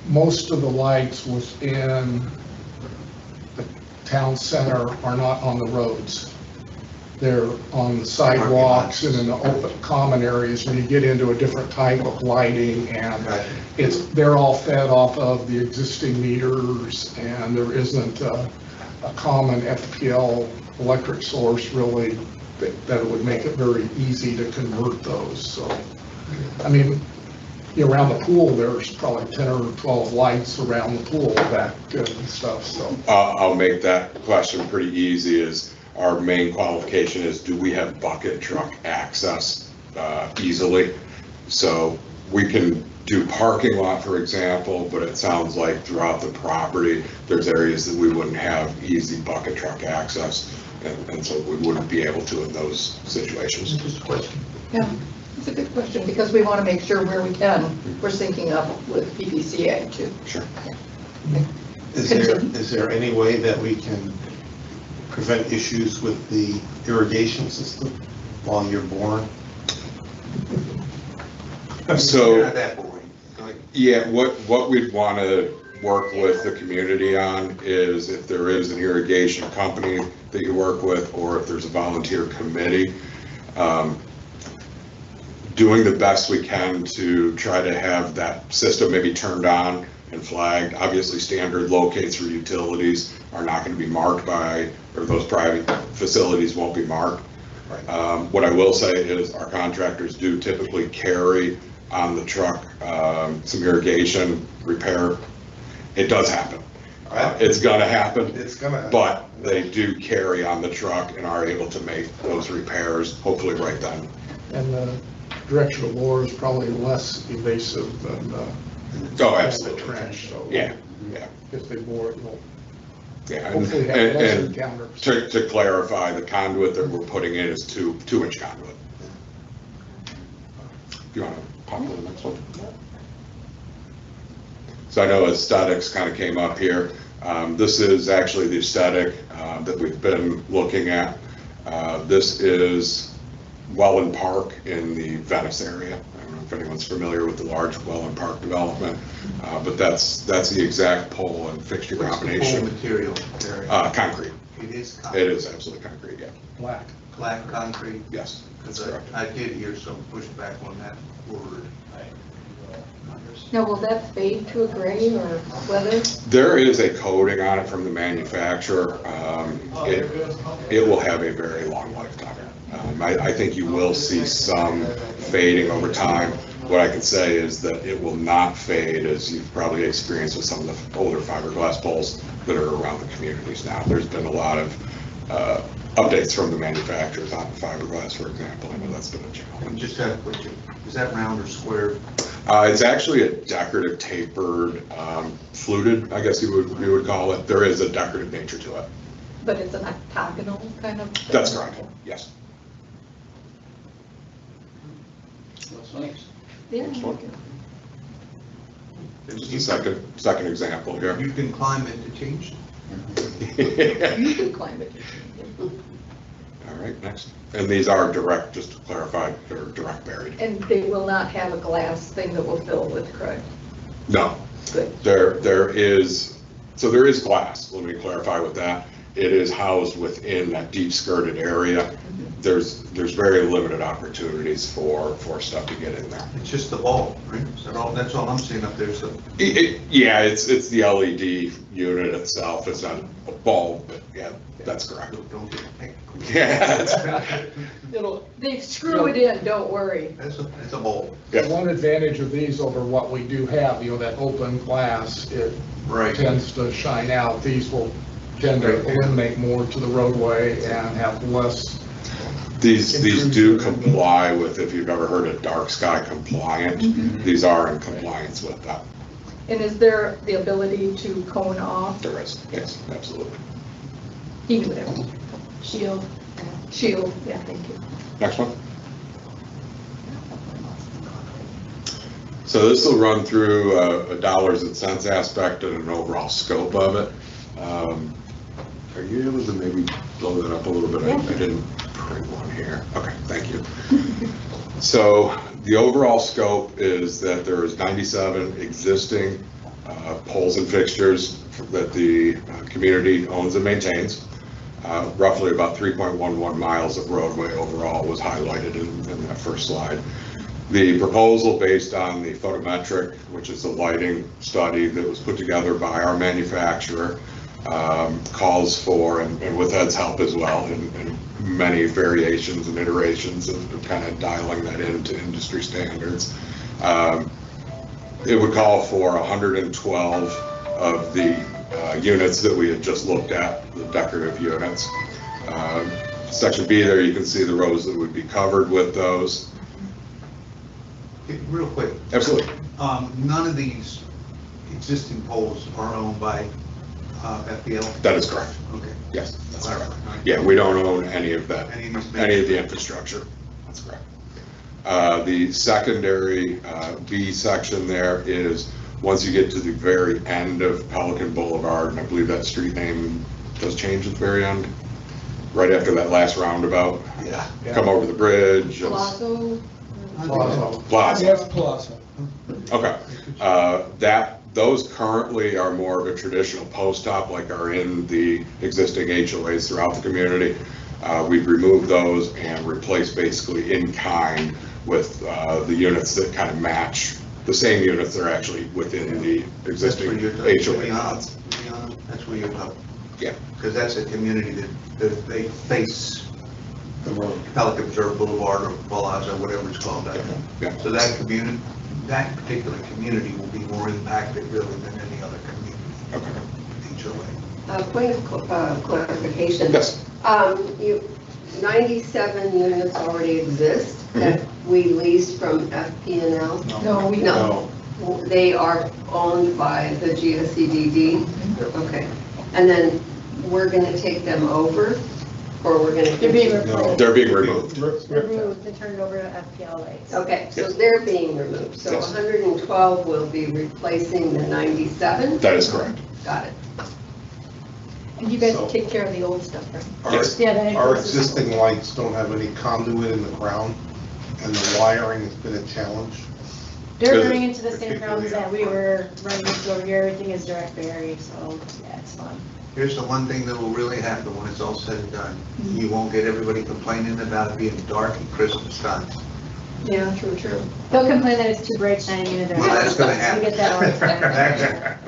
Most of the lights within the town center are not on the roads. They're on the sidewalks and in the open common areas, and you get into a different type of lighting, and they're all fed off of the existing meters, and there isn't a common FPL electric source really that would make it very easy to convert those. So, I mean, around the pool, there's probably 10 or 12 lights around the pool back and stuff, so. I'll make that question pretty easy. Is our main qualification is, do we have bucket truck access easily? So we can do parking lot, for example, but it sounds like throughout the property, there's areas that we wouldn't have easy bucket truck access. And so we wouldn't be able to in those situations. Just a question. Yeah, it's a good question, because we want to make sure where we can, we're syncing up with PPCA too. Sure. Is there any way that we can prevent issues with the irrigation system while you're boring? So, Not that boring. Go ahead. yeah, what we'd want to work with the community on is if there is an irrigation company that you work with, or if there's a volunteer committee, doing the best we can to try to have that system maybe turned on and flagged. Obviously, standard locates for utilities are not going to be marked by, or those private facilities won't be marked. What I will say is our contractors do typically carry on the truck some irrigation repair. It does happen. It's gonna happen. It's gonna. But they do carry on the truck and are able to make those repairs, hopefully right then. And the directional bore is probably less invasive than the Absolutely. trench, so. Yeah. If they bore it, they'll Yeah, hopefully have less and encounters. to clarify, the conduit that we're putting in is 2-inch conduit. Do you want to pop to the next one? So I know aesthetics kind of came up here. This is actually the aesthetic that we've been looking at. This is Welland Park in the Venice area. I don't know if anyone's familiar with the large Welland Park development, but that's the exact pole and fixture What's the combination. pole material, Harry? Concrete. It is concrete. It is absolutely concrete, yeah. Black. Black concrete? Yes, that's Because correct. I did hear some pushback on that word. Now, will that fade to a gray or whether? There is a coating on it from the manufacturer. It will have a very long lifetime. I think you will see some fading over time. What I can say is that it will not fade, as you've probably experienced with some of the older fiberglass poles that are around the communities now. There's been a lot of updates from the manufacturers on fiberglass, for example. I know that's been a challenge. Just have a question. Is that round or square? It's actually a decorative tapered, fluted, I guess you would call it. There is a decorative nature to it. But it's an octagonal kind of? That's correct, yes. That's nice. Yeah. Next one. Just a second example here. You can climb it to change. You can climb it. All right, next. And these are direct, just to clarify, they're direct buried. And they will not have a glass thing that will fill with crud. No, Good. there is glass, let me clarify with that. It is housed within that deep skirted area. There's very limited opportunities for stuff to get in there. It's just the bulb, right? Is that all? That's all I'm seeing up there, so. Yeah, it's the LED unit itself. It's not a bulb, but yeah, that's correct. Don't get technical. Yeah. They screw it in, don't worry. It's a bulb. Yeah. One advantage of these over what we do have, that open glass, it Right. tends to shine out. These will tend to illuminate more to the roadway and have less. These do comply with, if you've ever heard of dark sky compliant, these are in compliance with that. And is there the ability to cone off? There is, yes, absolutely. Helium, Shield. shield, yeah, thank you. Next one. So this will run through a dollars and cents aspect and an overall scope of it. Are you able to maybe blow that up a little bit? I didn't print one here. Okay, thank you. So the overall scope is that there is 97 existing poles and fixtures that the community owns and maintains. Roughly about 3.11 miles of roadway overall was highlighted in that first slide. The proposal based on the photometric, which is a lighting study that was put together by our manufacturer, calls for, and with Ed's help as well, and many variations and iterations of kind of dialing that into industry standards. It would call for 112 of the units that we had just looked at, the decorative units. Section B there, you can see the rows that would be covered with those. Real quick, Absolutely. none of these existing poles are owned by FPL? That is correct. Okay. Yes, that's All correct. right. Yeah, we don't own any of that, Any of these any of the infrastructure. That's correct. The secondary B section there is, once you get to the very end of Pelican Boulevard, and I believe that street name does change at the very end, right after that last roundabout. Yeah. Come over the bridge. Palazzo, Plaza. Yes, Palazzo. Okay. Those currently are more of a traditional post-op, like are in the existing HOAs throughout the community. We've removed those and replaced basically in kind with the units that kind of match the same units that are actually within the existing HOA lots. That's where you're talking. Yeah. Because that's a community that they face the road, Pelican Reserve Boulevard or Palazzo, whatever it's called. Yeah. So that community, that particular community will be more impacted really than any other community. HOA. Point of clarification. Yes. 97 units already exist that we leased from FP&L? no, we don't. No. They are owned by the GSCDD? Okay. And then we're going to take them over, or we're going to? They're being replaced. They're being removed. They're removed and turned over to FPLA. Okay, so Yes. they're being removed. So Yes. 112 will be replacing the 97? That is correct. Got it. And you guys So- take care of the old stuff, right? Yes. Yeah, that Our includes- existing lights don't have any conduit in the ground, and the wiring has been a challenge. They're Good. running into the same problems that we were running into over here. Everything is direct buried, so yeah, it's fun. Here's the one thing that will really happen when it's all said and done. You won't get everybody complaining about it being dark at Christmas time. Yeah, true. They'll complain that it's too bright shining into their Well, house. that's gonna happen. We get that all the time. They're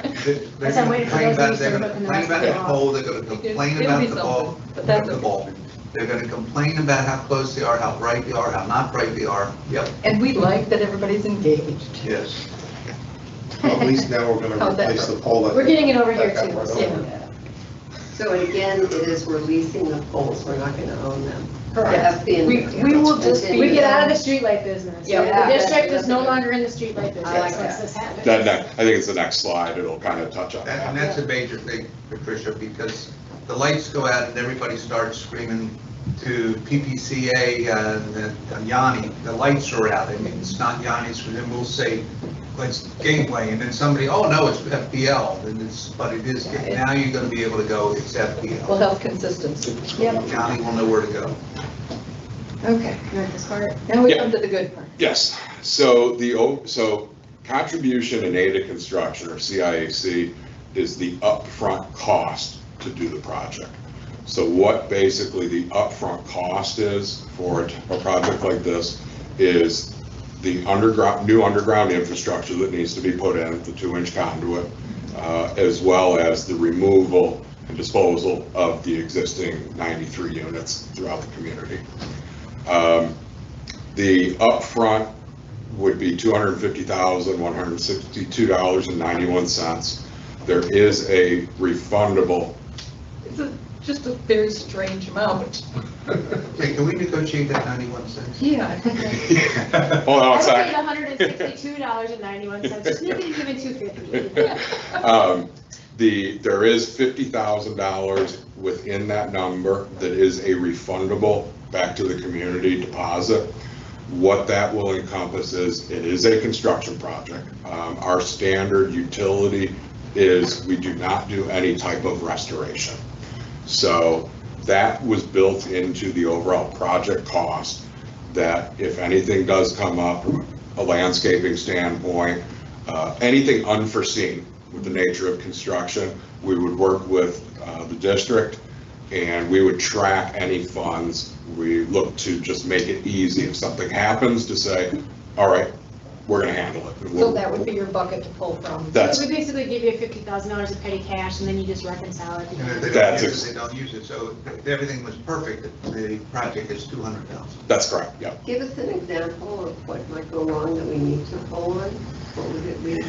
That's why I'm gonna waiting for complain those about, things they're to gonna hook in the complain rest about of the the pole, they're gonna complain It'll about be the something, bulb, but that's the okay. bulb. They're gonna complain about how close they are, how bright they are, how not bright they are. Yep, And we like that everybody's engaged. yes. Well, at least now we're gonna How's that replace the pole. We're getting it over here That got too. run so, over. yeah. So again, it is we're leasing the poles, we're not going to own them. Correct. The We will just be- We get out of the streetlight business. Yeah. The district is no longer in the streetlight business I like once that. this happens. I think it's the next slide. It'll kind of touch on And that. that's a major thing, Patricia, because the lights go out and everybody starts screaming to PPCA and Yanni, the lights are out. I mean, it's not Yanni's, and then we'll say, it's Gateway, and then somebody, oh, no, it's FPL, and it's, but it is, now you're gonna be able to go, it's We'll FPL. have consistency. Yep. Yanni will know where to go. Okay, You want this part? now we Yeah. come to the good part. Yes, so so contribution and aid to construction, or CIAC, is the upfront cost to do the project. So what basically the upfront cost is for a project like this is the new underground infrastructure that needs to be put in, the 2-inch conduit, as well as the removal and disposal of the existing 93 units throughout the community. The upfront would be $250,162.91. There is a refundable. It's just a very strange amount. Okay, can we negotiate that 91 cents? Yeah. Hold on I a would second. say $162.91, just maybe even $2.50. There is $50,000 within that number that is a refundable back to the community deposit. What that will encompass is, it is a construction project. Our standard utility is we do not do any type of restoration. So that was built into the overall project cost, that if anything does come up from a landscaping standpoint, anything unforeseen with the nature of construction, we would work with the district and we would track any funds. We look to just make it easy if something happens to say, all right, we're gonna handle it. So that would be your bucket to pull from. That's, We basically give you $50,000 of petty cash and then you just reconcile it. And if they That's don't use it, they don't use it. So if everything was perfect, the project is 200,000. that's correct, yeah. Give us an example of what might go wrong that we need to pull on. What would it be?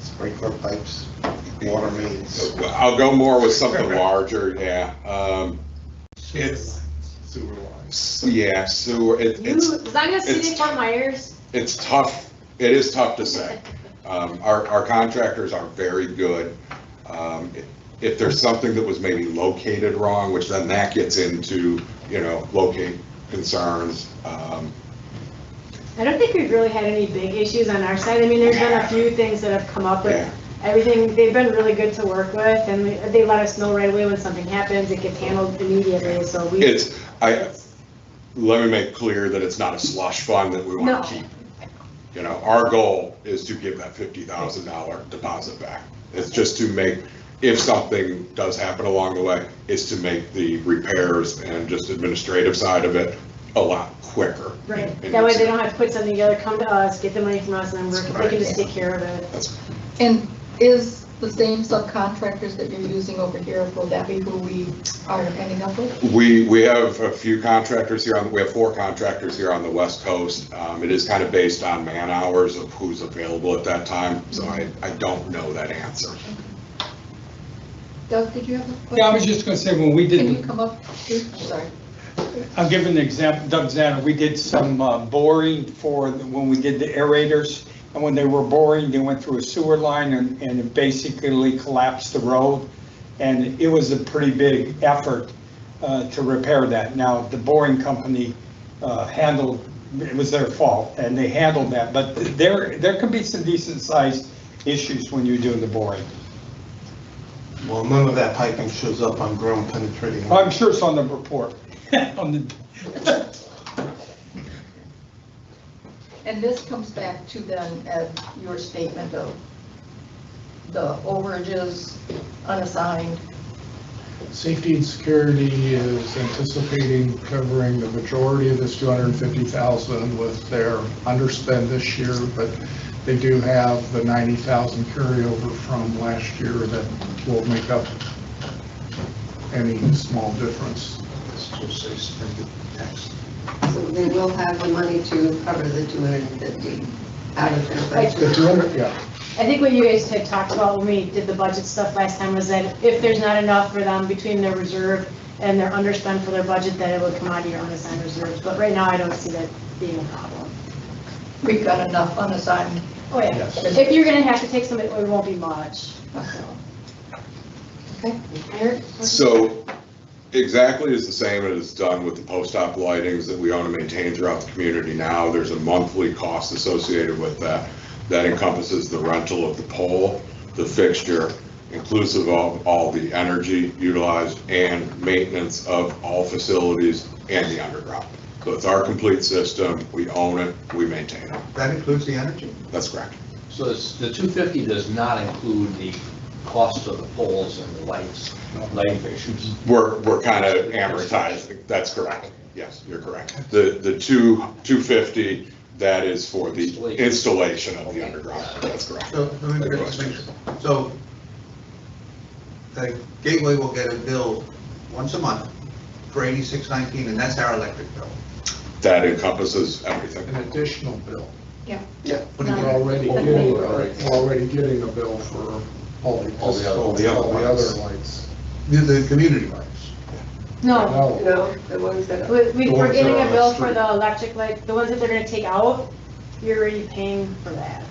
Sprinkler pipes, water mains. I'll go more with something larger, yeah. It's, Sewer lines. yeah, sewer, As long as City of Fort Myers, it's tough, it is tough to say. Our contractors are very good. If there's something that was maybe located wrong, which then that gets into, locate concerns. I don't think we've really had any big issues on our side. I mean, there's been a few things that have come up, but everything, they've been really good to work with, and they let us know right away when something happens. It gets handled immediately, so we. Let me make clear that it's not a slush fund that we want to keep. Our goal is to give that $50,000 deposit back. It's just to make, if something does happen along the way, is to make the repairs and just administrative side of it a lot quicker. Right, that way they don't have to put something together, come to us, get the money from us, and then they can just take care of it. And is the same subcontractors that you're using over here, will that be who we are ending up with? We have a few contractors here we have 4 contractors here on the West Coast. It is kind of based on man hours of who's available at that time, so I don't know that answer. Doug, did you have a question? Yeah, I was just gonna say, when we Can you did, come up, Steve? Sorry. I'll give an example, Doug Zanner, we did some boring when we did the aerators, and when they were boring, they went through a sewer line and it basically collapsed the road, and it was a pretty big effort to repair that. Now, the boring company handled, it was their fault, and they handled that, but there can be some decent sized issues when you're doing the boring. Well, none of that piping shows up on ground penetrating. I'm sure it's on the report. And this comes back to then your statement of the overages, unassigned. Safety and security is anticipating covering the majority of this 250,000 with their underspend this year, but they do have the 90,000 carryover from last year that will make up any small difference. So they will have the money to cover the 250 out of their budget. The 200, yeah. I think what you guys had talked about when we did the budget stuff last time was that if there's not enough for them between their reserve and their underspend for their budget, that it would come out of your unassigned reserves. But right now, I don't see that being a problem. We've got enough unassigned. Oh, yeah. Yes. If you're gonna have to take some, it won't be much. Okay. Eric? So exactly is the same as done with the post-op lightings that we own and maintain throughout the community now. There's a monthly cost associated with that. That encompasses the rental of the pole, the fixture, inclusive of all the energy utilized and maintenance of all facilities and the underground. So it's our complete system. We own it, we maintain it. That includes the energy? That's correct. So the 250 does not include the cost of the poles and the lighting fixtures. We're kind of amortizing. That's correct. Yes, you're correct. The 250, that is for the installation of the underground. That's correct. So, let me make sure. So, the Gateway will get a bill once a month for $86.19, and that's our electric bill. That encompasses everything. An additional bill. Yeah. What do you We're already getting a bill for all the other lights. The community lights. No, No, the ones that. we're getting a bill street. for the electric light, the ones that they're gonna take out, you're already paying for that.